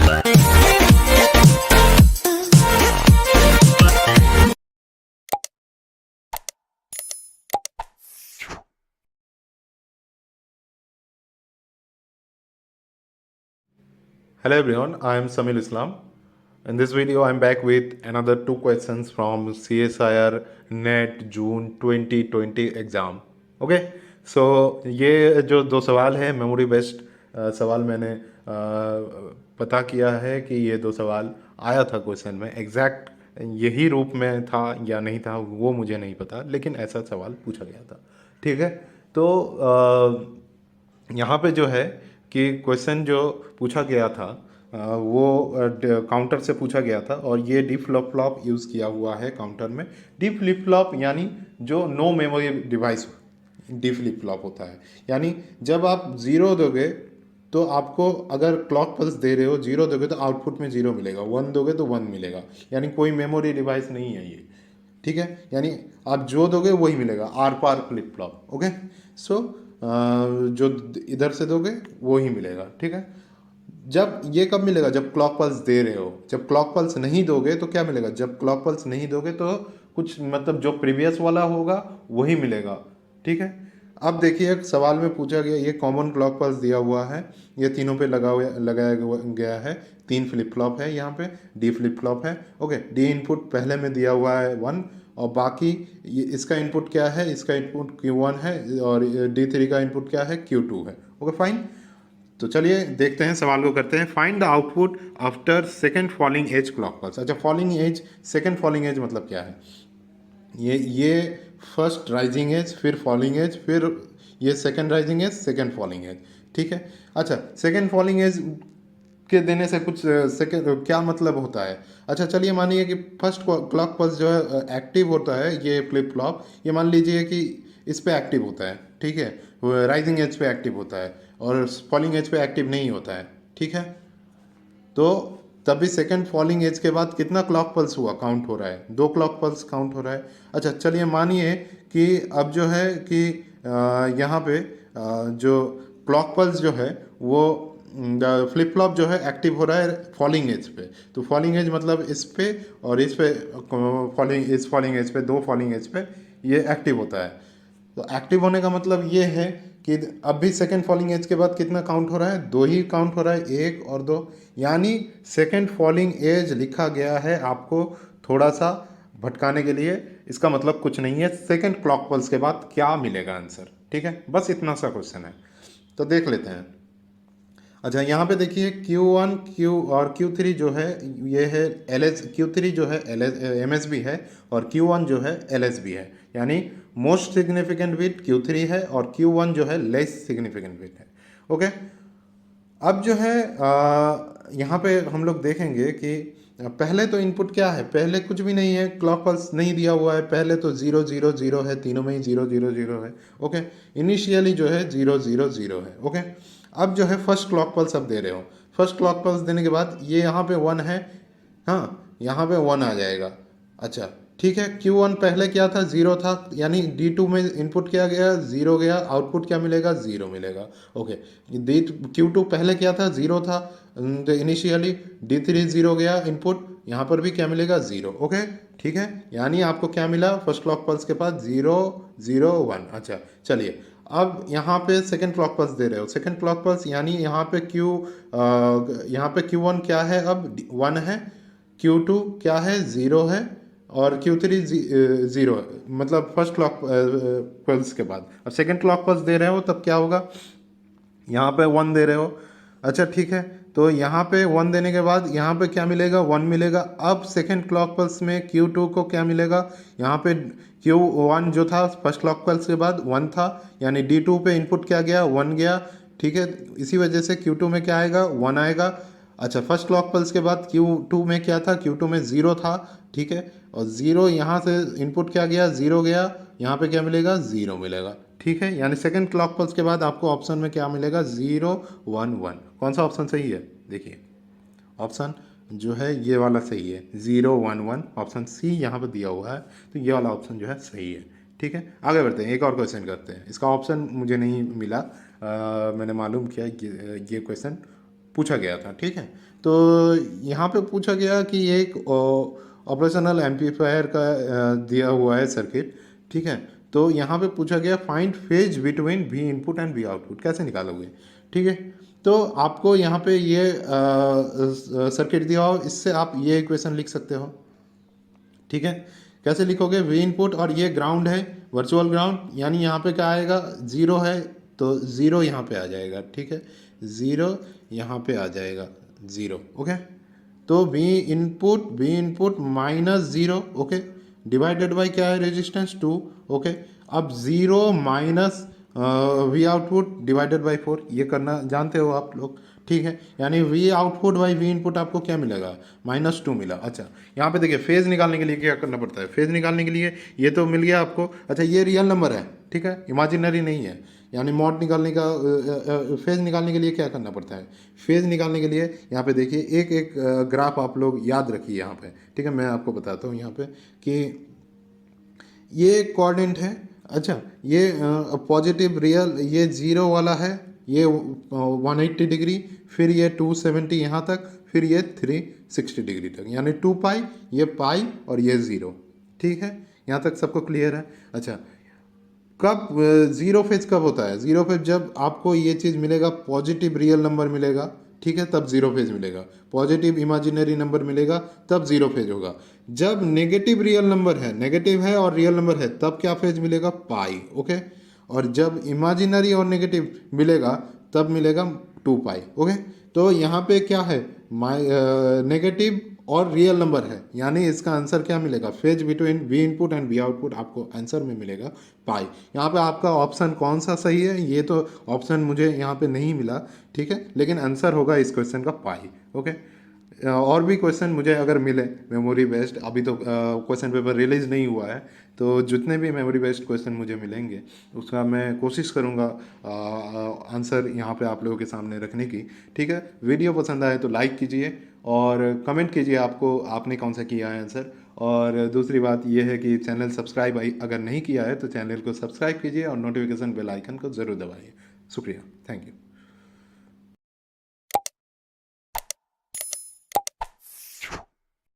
Hello everyone, I am Samil Islam. In this video, I am back with another two questions from CSIR NET June 2020 exam. Okay, so ये जो दो सवाल है memory based सवाल मैंने पता किया है कि ये दो सवाल आया था क्वेश्चन में. एग्जैक्ट यही रूप में था या नहीं था वो मुझे नहीं पता, लेकिन ऐसा सवाल पूछा गया था. ठीक है, तो यहाँ पे जो है कि क्वेश्चन जो पूछा गया था वो काउंटर से पूछा गया था और ये डी फ्लिप फ्लॉप यूज़ किया हुआ है काउंटर में. डी फ्लिप फ्लॉप यानी जो no memory device D flip flop होता है. यानी जब आप ज़ीरो दोगे तो आपको, अगर क्लॉक पल्स दे रहे हो, जीरो दोगे तो आउटपुट में जीरो मिलेगा, वन दोगे तो वन मिलेगा. यानी कोई मेमोरी डिवाइस नहीं है ये. ठीक है, यानी आप जो दोगे वही मिलेगा, आर पार फ्लिप फ्लॉप. ओके, सो जो इधर से दोगे वो ही मिलेगा. ठीक है, जब ये कब मिलेगा? जब क्लॉक पल्स दे रहे हो. जब क्लॉक पल्स नहीं दोगे तो क्या मिलेगा? जब क्लॉक पल्स नहीं दोगे तो कुछ मतलब जो प्रीवियस वाला होगा वही मिलेगा. ठीक है, अब देखिए सवाल में पूछा गया, ये कॉमन क्लॉक पल्स दिया हुआ है, ये तीनों पे लगाया गया है. तीन फ्लिप फ्लॉप है, यहाँ पे डी फ्लिप फ्लॉप है. ओके, डी इनपुट पहले में दिया हुआ है 1 और बाकी इसका इनपुट क्या है? इसका इनपुट Q1 है और D3 का इनपुट क्या है? Q2 है. ओके फाइन, तो चलिए देखते हैं, सवाल को करते हैं. Find the output after second falling edge clock pulse. अच्छा, falling edge, second falling edge मतलब क्या है? ये फर्स्ट राइजिंग एज, फिर फॉलिंग एज, फिर ये second rising edge, second falling edge. ठीक है, अच्छा सेकेंड फॉलिंग एज के देने से कुछ सेकेंड क्या मतलब होता है? अच्छा चलिए मानिए कि फर्स्ट क्लॉक पल्स जो है एक्टिव होता है, ये फ्लिप फ्लॉप, ये मान लीजिए कि इस पे एक्टिव होता है. ठीक है, राइजिंग एज पे एक्टिव होता है और फॉलिंग एज पे एक्टिव नहीं होता है. ठीक है, तो तभी सेकंड फॉलिंग एज के बाद कितना क्लॉक पल्स हुआ काउंट हो रहा है? दो क्लॉक पल्स काउंट हो रहा है. अच्छा चलिए मानिए कि अब जो है कि यहाँ पे जो क्लॉक पल्स जो है वो फ्लिप फ्लॉप जो है एक्टिव हो रहा है फॉलिंग एज पे. तो फॉलिंग एज मतलब इस पे और इस पे, फॉलिंग एज पे, दो फॉलिंग एज पे ये एक्टिव होता है. तो एक्टिव होने का मतलब ये है कि अब भी सेकेंड फॉलिंग एज के बाद कितना काउंट हो रहा है? दो ही काउंट हो रहा है, एक और दो. यानी सेकेंड फॉलिंग एज लिखा गया है आपको थोड़ा सा भटकाने के लिए. इसका मतलब कुछ नहीं है, सेकेंड क्लॉक पल्स के बाद क्या मिलेगा आंसर. ठीक है, बस इतना सा क्वेश्चन है, तो देख लेते हैं. अच्छा यहाँ पे देखिए Q1 Q और Q3 जो है ये है LS, Q3 जो है LS MSB है और Q1 जो है LSB है. यानी मोस्ट सिग्निफिकेंट बिट Q3 है और Q1 जो है लेस सिग्निफिकेंट बिट है. ओके, अब जो है यहाँ पे हम लोग देखेंगे कि पहले तो इनपुट क्या है? पहले कुछ भी नहीं है, क्लॉक पल्स नहीं दिया हुआ है. पहले तो 0 0 0 है, तीनों में ही 0 0 0 है. ओके, इनिशियली जो है 0 0 0 है. ओके, अब जो है फर्स्ट क्लॉक पल्स अब दे रहे हो. फर्स्ट क्लॉक पल्स देने के बाद ये यहाँ पे 1 है, हाँ यहाँ पे 1 आ जाएगा. अच्छा ठीक है, Q1 पहले क्या था? 0 था, यानी D2 में इनपुट किया गया, 0 गया, आउटपुट क्या मिलेगा? 0 मिलेगा. ओके, Q2 पहले क्या था? 0 था इनिशियली, D3 0 गया इनपुट, यहाँ पर भी क्या मिलेगा? 0. ओके ठीक है, यानी आपको क्या मिला फर्स्ट क्लॉक पल्स के बाद? 0 0 1. अच्छा चलिए, अब यहाँ पे सेकेंड क्लॉक पल्स दे रहे हो. सेकेंड क्लॉक पल्स यानी यहाँ पे यहाँ पे Q1 क्या है? अब 1 है, Q2 क्या है? 0 है और Q3 0 है. मतलब फर्स्ट क्लॉक पल्स के बाद अब सेकेंड क्लॉक पल्स दे रहे हो तब क्या होगा? यहाँ पे 1 दे रहे हो. अच्छा ठीक है, तो यहाँ पे 1 देने के बाद यहाँ पे क्या मिलेगा? 1 मिलेगा. अब सेकेंड क्लॉक पल्स में Q2 को क्या मिलेगा? यहाँ पे Q1 जो था फर्स्ट क्लॉक पल्स के बाद 1 था, यानी D2 पे इनपुट क्या गया? 1 गया. ठीक है, इसी वजह से Q2 में क्या आएगा? 1 आएगा. अच्छा, फर्स्ट क्लॉक पल्स के बाद Q2 में क्या था? Q2 में 0 था. ठीक है, और 0 यहाँ से इनपुट क्या गया? 0 गया, यहाँ पे क्या मिलेगा? 0 मिलेगा. ठीक है, यानी सेकेंड क्लॉक पल्स के बाद आपको ऑप्शन में क्या मिलेगा? 0 1 1. कौन सा ऑप्शन सही है? देखिए ऑप्शन जो है ये वाला सही है, 0 1 1. ऑप्शन सी यहाँ पर दिया हुआ है, तो ये वाला ऑप्शन जो है सही है. ठीक है, आगे बढ़ते हैं, एक और क्वेश्चन करते हैं. इसका ऑप्शन मुझे नहीं मिला, मैंने मालूम किया ये क्वेश्चन पूछा गया था. ठीक है, तो यहाँ पे पूछा गया कि एक ऑपरेशनल एम्पलीफायर का दिया हुआ है सर्किट, ठीक है। तो यहाँ पे पूछा गया find phase between we input and we output, कैसे निकालोगे, ठीक है। तो आपको यहाँ पे ये सर्किट दिया हो, इससे आप ये इक्वेशन लिख सकते हो, ठीक है। कैसे लिखोगे, वी इनपुट और ये ग्राउंड है, वर्चुअल ग्राउंड, यानी यहाँ पे क्या आएगा, ज़ीरो है तो ज़ीरो यहाँ पे आ जाएगा, ठीक है। ज़ीरो यहाँ पे आ जाएगा, ज़ीरो, ओके। तो we input minus zero, okay, divided by क्या है, रेजिस्टेंस 2, ओके। अब zero minus we output divided by 4, ये करना जानते हो आप लोग, ठीक है। यानी we output by we input आपको क्या मिलेगा, -2 मिला। अच्छा, यहाँ पे देखिए फेज़ निकालने के लिए क्या करना पड़ता है, फेज़ निकालने के लिए ये तो मिल गया आपको। अच्छा, ये रियल नंबर है, ठीक है, इमेजिनरी नहीं है। यानी मॉड निकालने का फेज़ निकालने के लिए क्या करना पड़ता है, फेज़ निकालने के लिए यहाँ पे देखिए एक एक ग्राफ आप लोग याद रखिए यहाँ पे, ठीक है। मैं आपको बताता हूँ यहाँ पे कि ये कोऑर्डिनेट है। अच्छा, ये पॉजिटिव रियल, ये ज़ीरो वाला है, ये 180 डिग्री, फिर ये 270 यहाँ तक, फिर ये 360 डिग्री तक, यानी 2 पाई, ये पाई और ये ज़ीरो, ठीक है। यहाँ तक सबको क्लियर है। अच्छा, कब ज़ीरो फेज कब होता है, ज़ीरो फेज जब आपको ये चीज़ मिलेगा, पॉजिटिव रियल नंबर मिलेगा, ठीक है, तब ज़ीरो फेज मिलेगा। पॉजिटिव इमेजिनरी नंबर मिलेगा तब ज़ीरो फेज होगा। जब नेगेटिव रियल नंबर है, नेगेटिव है और रियल नंबर है, तब क्या फेज मिलेगा, पाई, ओके। और जब इमेजिनरी और नेगेटिव मिलेगा तब मिलेगा 2 पाई, ओके। तो यहाँ पे क्या है, नेगेटिव और रियल नंबर है, यानी इसका आंसर क्या मिलेगा, phase between we input and we output आपको आंसर में मिलेगा पाई। यहाँ पे आपका ऑप्शन कौन सा सही है, ये तो ऑप्शन मुझे यहाँ पे नहीं मिला, ठीक है, लेकिन आंसर होगा इस क्वेश्चन का पाई, ओके। और भी क्वेश्चन मुझे अगर मिले मेमोरी बेस्ड, अभी तो क्वेश्चन पेपर रिलीज़ नहीं हुआ है, तो जितने भी मेमोरी बेस्ड क्वेश्चन मुझे मिलेंगे उसका मैं कोशिश करूँगा आंसर यहाँ पे आप लोगों के सामने रखने की, ठीक है। वीडियो पसंद आए तो लाइक कीजिए और कमेंट कीजिए आपको आपने कौन सा किया है आंसर। और दूसरी बात यह है कि चैनल सब्सक्राइब अगर नहीं किया है तो चैनल को सब्सक्राइब कीजिए और नोटिफिकेशन बेल आइकन को ज़रूर दबाइए। शुक्रिया, थैंक यू।